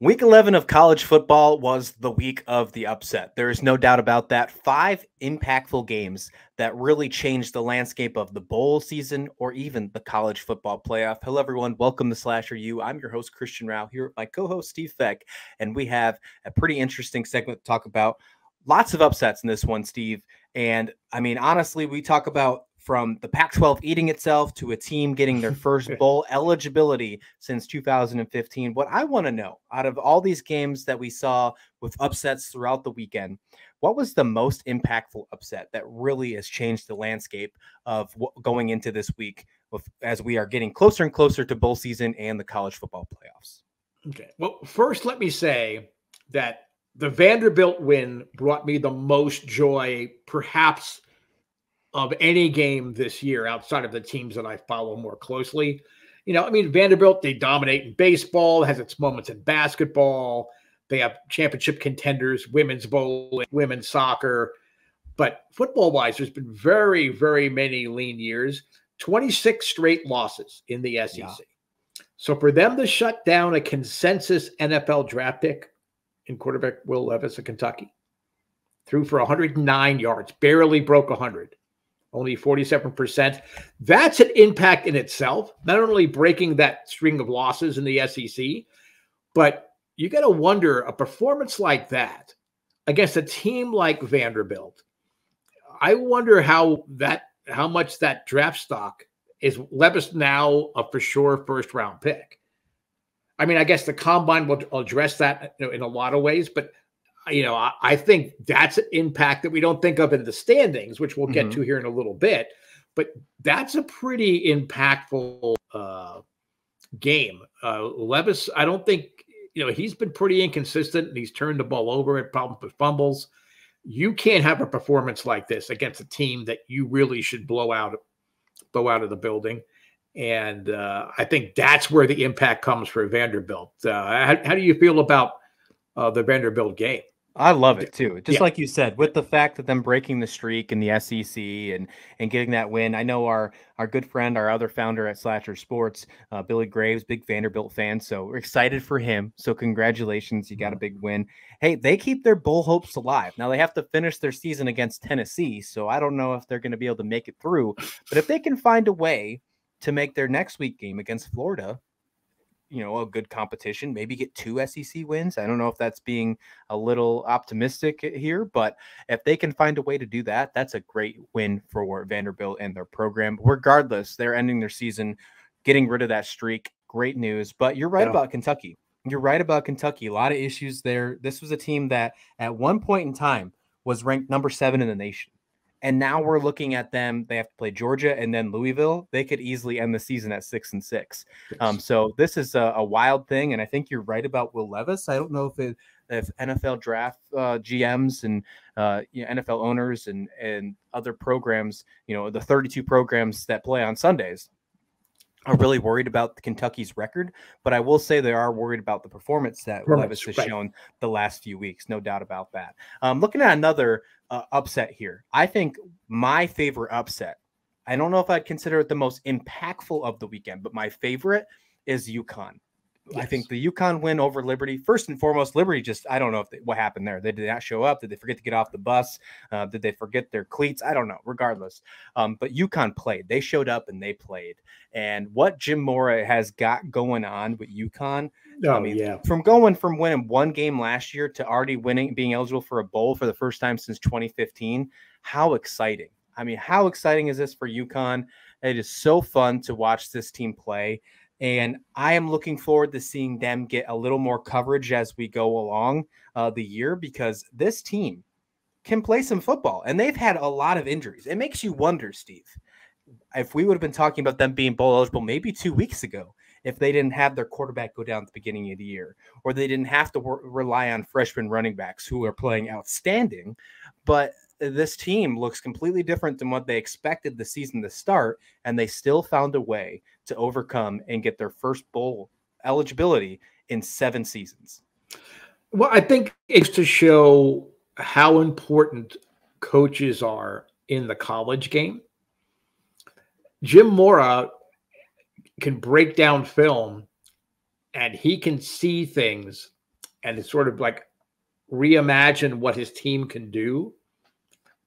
Week 11 of college football was the week of the upset. There is no doubt about that. 5 impactful games that really changed the landscape of the bowl season or even the college football playoff. Hello, everyone. Welcome to Slasher U. I'm your host, Christian Rao, here with my co-host, Steve Feck, and we have a pretty interesting segment to talk about. Lots of upsets in this one, Steve. And I mean, honestly, we talk about from the Pac-12 eating itself to a team getting their first bowl eligibility since 2015. What I want to know, out of all these games that we saw with upsets throughout the weekend, what was the most impactful upset that really has changed the landscape of going into this week as we are getting closer and closer to bowl season and the college football playoffs? Okay. Well, first, let me say that the Vanderbilt win brought me the most joy, perhaps, of any game this year outside of the teams that I follow more closely. Vanderbilt, they dominate in baseball, has its moments in basketball. They have championship contenders, women's bowling, women's soccer. But football-wise, there's been very, very many lean years, 26 straight losses in the SEC. Yeah. So for them to shut down a consensus NFL draft pick in quarterback Will Levis of Kentucky, threw for 109 yards, barely broke 100. Only 47%. That's an impact in itself, not only breaking that string of losses in the SEC, but you got to wonder a performance like that against a team like Vanderbilt. I wonder how much that draft stock is Levis now a for sure first round pick. I mean, I guess the combine will address that in a lot of ways, but I think that's an impact that we don't think of in the standings, which we'll get to here in a little bit. But that's a pretty impactful game. Levis, I don't think, he's been pretty inconsistent and he's turned the ball over, had problems with fumbles. You can't have a performance like this against a team that you really should blow out of the building. And I think that's where the impact comes for Vanderbilt. How do you feel about the Vanderbilt game? I love it too. Just like you said, with the fact that them breaking the streak in the SEC and getting that win. I know our good friend, our other founder at Slasher Sports, Billy Graves, big Vanderbilt fan. So we're excited for him. So congratulations. You got a big win. Hey, they keep their bowl hopes alive. Now they have to finish their season against Tennessee. So I don't know if they're going to be able to make it through, but if they can find a way to make their next week game against Florida, a good competition, maybe get 2 SEC wins. I don't know if that's being a little optimistic here, but if they can find a way to do that, that's a great win for Vanderbilt and their program. Regardless, they're ending their season, getting rid of that streak. Great news. But you're right about Kentucky. You're right about Kentucky. A lot of issues there. This was a team that at one point in time was ranked number 7 in the nation. And now we're looking at them. They have to play Georgia and then Louisville. They could easily end the season at 6-6. So this is a wild thing. And I think you're right about Will Levis. I don't know if NFL draft GMs and NFL owners and other programs, the 32 programs that play on Sundays are really worried about Kentucky's record, but I will say they are worried about the performance that Levis has shown the last few weeks. No doubt about that. Looking at another upset here, I think my favorite upset, I don't know if I'd consider it the most impactful of the weekend, but my favorite is UConn. Yes. I think the UConn win over Liberty, first and foremost, Liberty I don't know what happened there. They did not show up. Did they forget to get off the bus? Did they forget their cleats? I don't know. Regardless. But UConn played. They showed up and they played. And what Jim Mora has got going on with UConn, from going from winning one game last year to already being eligible for a bowl for the first time since 2015, how exciting. I mean, how exciting is this for UConn? It is so fun to watch this team play. And I am looking forward to seeing them get a little more coverage as we go along the year, because this team can play some football and they've had a lot of injuries. It makes you wonder, Steve, if we would have been talking about them being bowl eligible maybe 2 weeks ago, if they didn't have their quarterback go down at the beginning of the year, or they didn't have to rely on freshman running backs who are playing outstanding. But this team looks completely different than what they expected the season to start, and they still found a way to overcome and get their first bowl eligibility in 7 seasons. Well, I think it's to show how important coaches are in the college game. Jim Mora can break down film and he can see things and it's sort of like reimagine what his team can do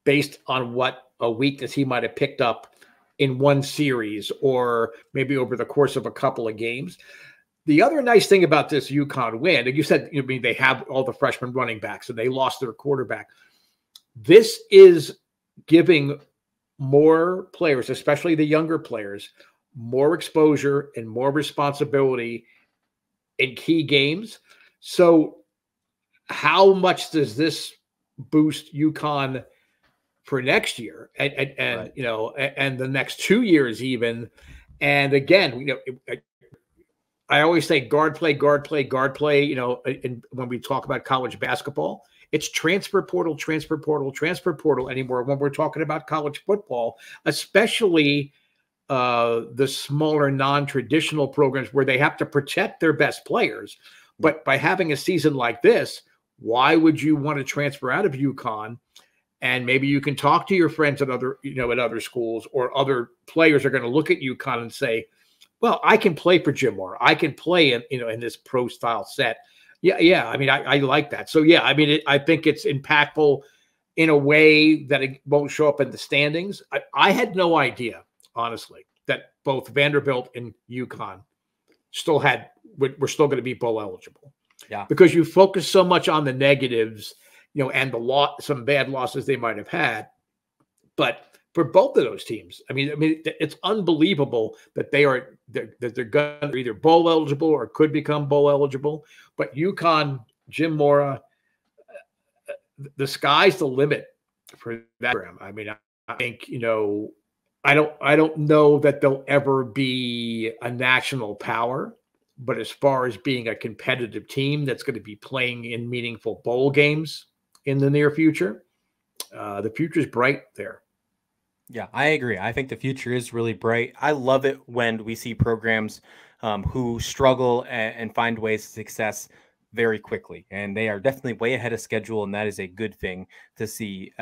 based on what a weakness he might have picked up in one series or maybe over the course of a couple of games. The other nice thing about this UConn win, like you said, I mean, they have all the freshman running backs and they lost their quarterback. This is giving more players, especially the younger players, more exposure and more responsibility in key games. So how much does this boost UConn for next year and right. You know, and the next 2 years even? And again, you know, I always say guard play, you know, when we talk about college basketball, it's transfer portal anymore. When we're talking about college football, especially the smaller non-traditional programs where they have to protect their best players. But by having a season like this, why would you want to transfer out of UConn? And maybe you can talk to your friends at other, you know, at other schools, or other players are going to look at UConn and say, well, I can play for Jim Mora. I can play in, you know, in this pro style set. Yeah. I mean, I like that. So yeah, I mean, I think it's impactful in a way that it won't show up in the standings. I had no idea, honestly, that both Vanderbilt and UConn we're still going to be bowl eligible. Yeah, because you focus so much on the negatives, you know, and some bad losses they might have had. But for both of those teams, I mean, it's unbelievable that they're going to either bowl eligible or could become bowl eligible. But UConn, Jim Mora, the sky's the limit for that program. I mean, I think, you know, I don't know that they'll ever be a national power, but as far as being a competitive team that's going to be playing in meaningful bowl games in the near future, the future's bright there. Yeah, I agree. I think the future is really bright. I love it when we see programs who struggle and find ways to success very quickly. And they are definitely way ahead of schedule. And that is a good thing to see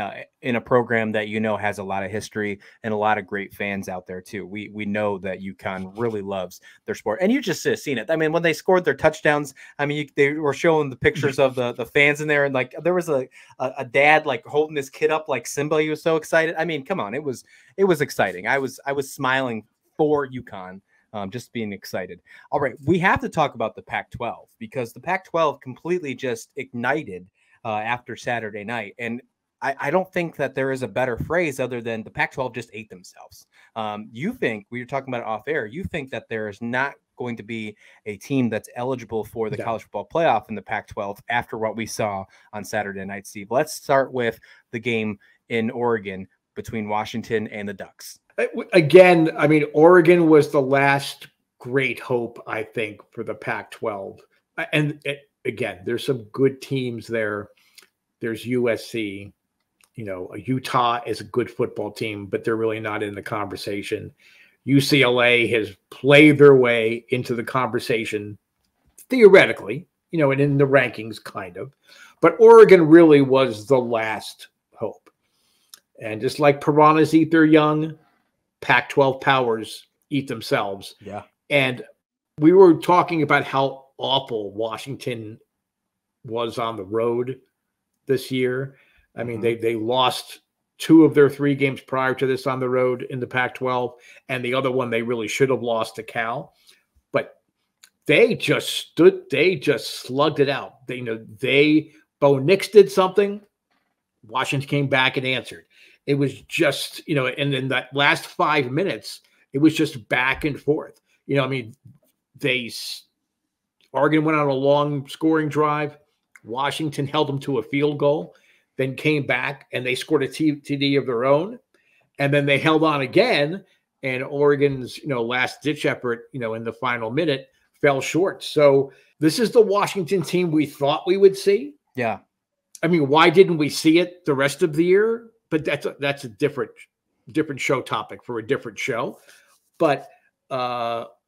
in a program that, you know, has a lot of history and a lot of great fans out there too. We know that UConn really loves their sport. And you just seen it. I mean, when they scored their touchdowns, I mean, they were showing the pictures of the fans in there. And like, there was a dad like holding his kid up like Simba. He was so excited. I mean, come on. It was exciting. I was smiling for UConn. Just being excited. All right, we have to talk about the Pac-12 because the Pac-12 completely just ignited after Saturday night. And I don't think that there is a better phrase other than the Pac-12 just ate themselves. You think, we were talking about it off air, you think that there is not going to be a team that's eligible for the college football playoff in the Pac-12 after what we saw on Saturday night, Steve. Let's start with the game in Oregon between Washington and the Ducks. Again, I mean, Oregon was the last great hope, I think, for the Pac-12. And again, there's some good teams there. There's USC. You know, Utah is a good football team, but they're really not in the conversation. UCLA has played their way into the conversation, theoretically, you know, and in the rankings, kind of. But Oregon really was the last hope. And just like piranhas eat their young, Pac-12 powers eat themselves. Yeah. And we were talking about how awful Washington was on the road this year. I mean, they lost 2 of their 3 games prior to this on the road in the Pac-12, and the other one they really should have lost to Cal. But they just slugged it out. Bo Nix did something. Washington came back and answered. It was just, you know, and in that last 5 minutes, it was just back and forth. You know, I mean, Oregon went on a long scoring drive. Washington held them to a field goal, then came back and they scored a TD of their own. And then they held on again, and Oregon's, you know, last ditch effort, you know, in the final minute fell short. So this is the Washington team we thought we would see. Yeah. I mean, why didn't we see it the rest of the year? But that's a different show topic for a different show. But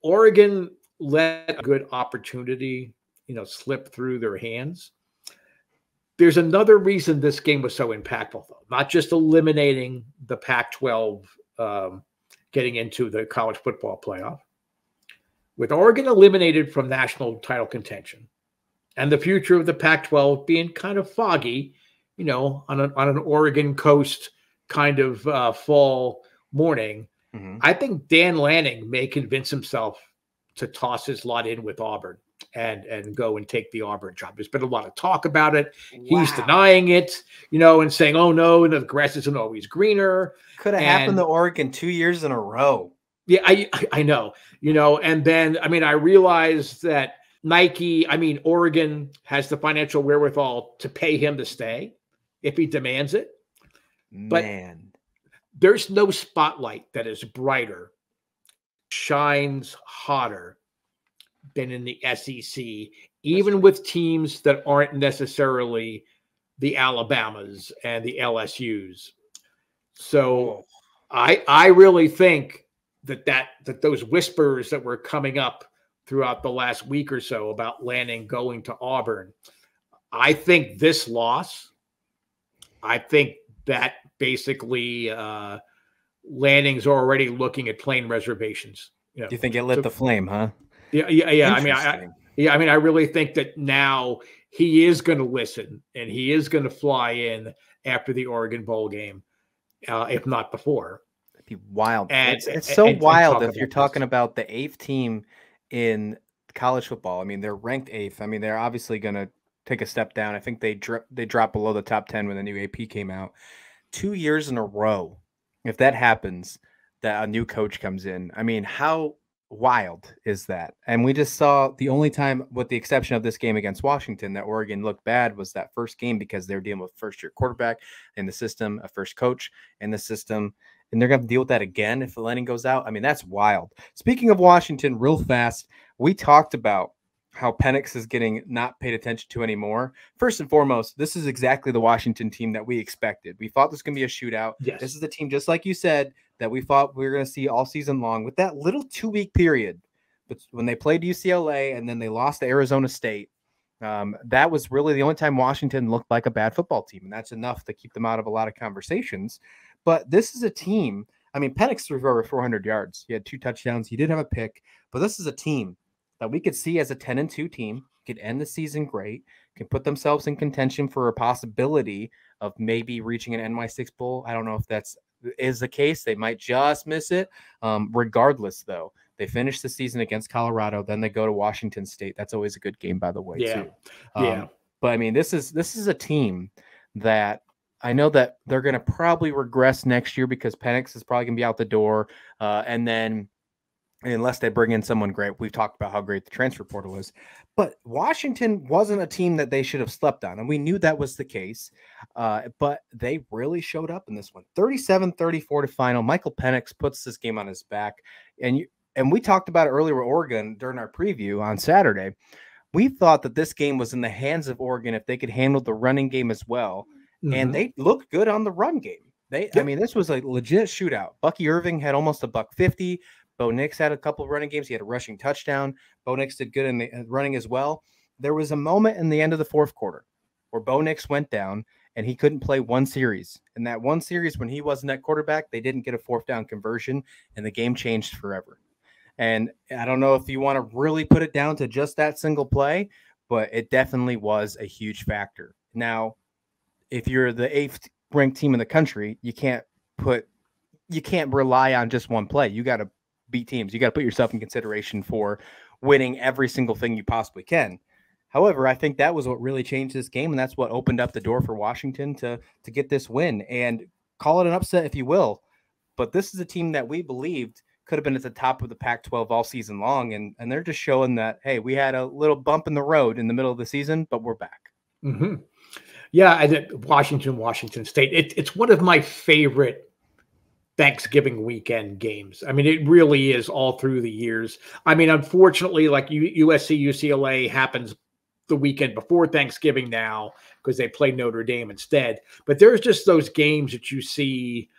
Oregon let a good opportunity, you know, slip through their hands. There's another reason this game was so impactful, though. Not just eliminating the Pac-12 getting into the college football playoff. With Oregon eliminated from national title contention, and the future of the Pac-12 being kind of foggy, on an Oregon coast kind of fall morning, I think Dan Lanning may convince himself to toss his lot in with Auburn and go and take the Auburn job. There's been a lot of talk about it. Wow. He's denying it, and saying, "Oh no, the grass isn't always greener." Could have happened to Oregon 2 years in a row. Yeah, I know, and then, I realized that Oregon has the financial wherewithal to pay him to stay if he demands it. Man. But there's no spotlight that is brighter, shines hotter than in the SEC, even with teams that aren't necessarily the Alabamas and the LSUs. So I really think that those whispers that were coming up throughout the last week or so about Lanning going to Auburn, I think this loss, I think that basically Lanning's already looking at plane reservations. Do you think it lit the flame, huh? Yeah. I really think that now he is going to listen and he is going to fly in after the Oregon Bowl game, if not before. It'd be wild. It's so wild if you're talking about the 8th team in college football. They're ranked 8th. They're obviously going to take a step down. I think they dropped below the top 10 when the new AP came out. 2 years in a row, if that happens, that a new coach comes in. How wild is that? And we just saw the only time, with the exception of this game against Washington, that Oregon looked bad was that first game because they're dealing with first-year quarterback in the system, a first coach in the system, and they're going to deal with that again if the Lanning goes out. That's wild. Speaking of Washington, real fast, we talked about how Penix is getting not paid attention to anymore. First and foremost, this is exactly the Washington team that we expected. We thought this was going to be a shootout. Yes. This is the team, just like you said, that we thought we were going to see all season long, with that little 2-week period. But when they played UCLA and then they lost to Arizona State, that was really the only time Washington looked like a bad football team. And that's enough to keep them out of a lot of conversations. But this is a team. Penix threw for over 400 yards. He had 2 touchdowns. He did have a pick. But this is a team that we could see as a 10-2 team, could end the season great, can put themselves in contention for a possibility of maybe reaching an NY6 Bowl. I don't know if that's is the case. They might just miss it. Regardless, though, they finish the season against Colorado. Then they go to Washington State. That's always a good game, by the way, too. But this is a team that I know that they're going to probably regress next year because Penix is probably going to be out the door. And then unless they bring in someone great, we've talked about how great the transfer portal is. But Washington wasn't a team that they should have slept on, and we knew that was the case. But they really showed up in this one. 37-34 to final. Michael Penix puts this game on his back. And we talked about it earlier with Oregon during our preview on Saturday. We thought that this game was in the hands of Oregon if they could handle the running game as well. Mm-hmm. And they looked good on the run game. This was a legit shootout. Bucky Irving had almost a $150. Bo Nix had a couple of running games. He had a rushing touchdown. Bo Nix did good in the running as well. There was a moment in the end of the 4th quarter where Bo Nix went down and he couldn't play one series. And that one series, when he wasn't at quarterback, they didn't get a 4th down conversion, and the game changed forever. And I don't know if you want to really put it down to just that single play, but it definitely was a huge factor. Now, if you're the 8th ranked team in the country, you can't rely on just one play. You got to beat teams. You got to put yourself in consideration for winning every single thing you possibly can. However, I think that was what really changed this game, and that's what opened up the door for Washington to get this win. And call it an upset if you will, but this is a team that we believed could have been at the top of the Pac-12 all season long, and they're just showing that, hey, we had a little bump in the road in the middle of the season, but we're back. Mm-hmm. Yeah, I did Washington State. It's one of my favorite Thanksgiving weekend games. It really is all through the years. Unfortunately, like USC, UCLA happens the weekend before Thanksgiving now because they play Notre Dame instead. But there's just those games that you see,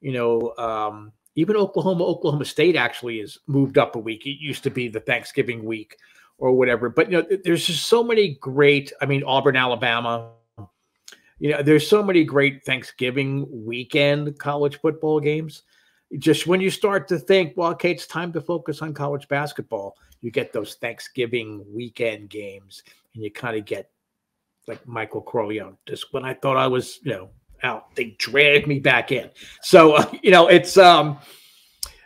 even Oklahoma State actually has moved up a week. It used to be the Thanksgiving week or whatever. But, there's just so many great, Auburn, Alabama. There's so many great Thanksgiving weekend college football games. Just when you start to think, well, okay, it's time to focus on college basketball, you get those Thanksgiving weekend games. and you kind of get like Michael Corleone. Just when I thought I was, out, they dragged me back in. So, it's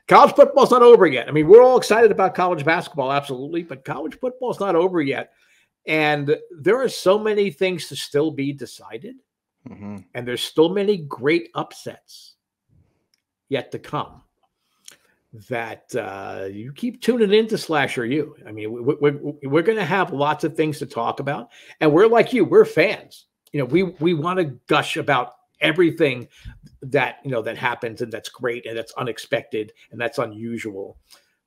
college football's not over yet. I mean, we're all excited about college basketball, absolutely, but college football's not over yet. And there are so many things to still be decided. Mm-hmm. And there's still many great upsets yet to come that you keep tuning into Slasher U. I mean, we're going to have lots of things to talk about. And we're like you, we're fans. We want to gush about everything that, that happens and that's great and that's unexpected and that's unusual.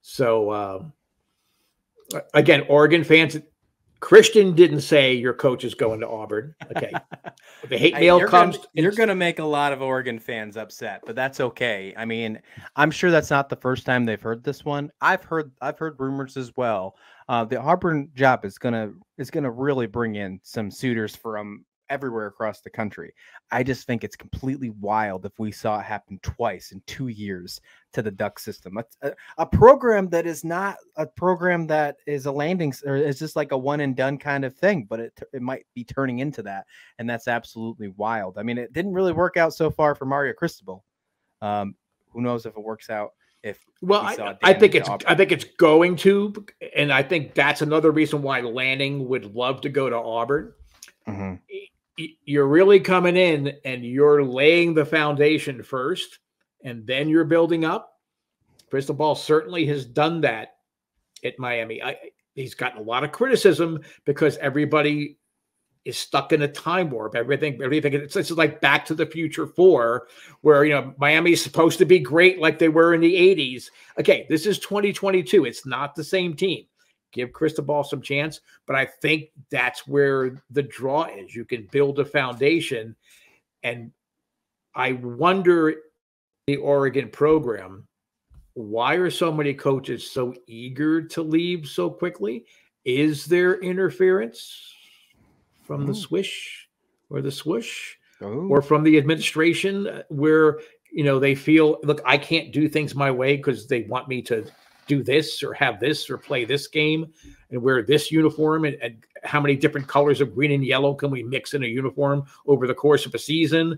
So, again, Oregon fans, Christian didn't say your coach is going to Auburn. Okay. The hate mail comes. You're going to make a lot of Oregon fans upset, but that's okay. I mean, I'm sure that's not the first time they've heard this one. I've heard rumors as well. The Auburn job is going to really bring in some suitors from everywhere across the country. I just think it's completely wild if we saw it happen twice in 2 years to the Duck system. A program that is not a program that is a landing, or is just like a one and done kind of thing, but it might be turning into that. And that's absolutely wild. I mean, it didn't really work out so far for Mario Cristobal. Who knows if it works out? I think it's going to, and I think that's another reason why Lanning would love to go to Auburn. Mm-hmm. You're really coming in and you're laying the foundation first, and then you're building up. Cristobal certainly has done that at Miami. He's gotten a lot of criticism because everybody is stuck in a time warp. Everything. It's like Back to the Future 4, where Miami is supposed to be great like they were in the 80s. Okay, this is 2022. It's not the same team. Give Cristobal some chance, but I think that's where the draw is. You can build a foundation, and I wonder, the Oregon program, why are so many coaches so eager to leave so quickly? Is there interference from the swish or the swoosh or from the administration where, they feel, look, I can't do things my way because they want me to do this or have this or play this game and wear this uniform, and how many different colors of green and yellow can we mix in a uniform over the course of a season?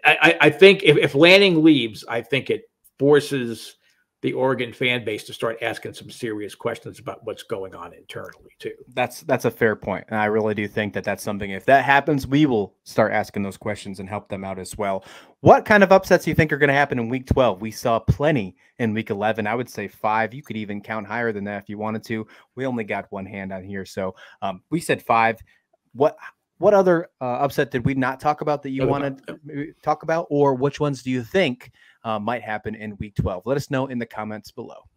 I think if Lanning leaves, I think it forces the Oregon fan base to start asking some serious questions about what's going on internally too. That's a fair point. And I really do think that that's something, if that happens, we will start asking those questions and help them out as well. What kind of upsets do you think are going to happen in week 12? We saw plenty in week 11. I would say 5. You could even count higher than that if you wanted to. We only got one hand on here. So we said 5. What other upset did we not talk about that you want to talk about? Or which ones do you think might happen in week 12? Let us know in the comments below.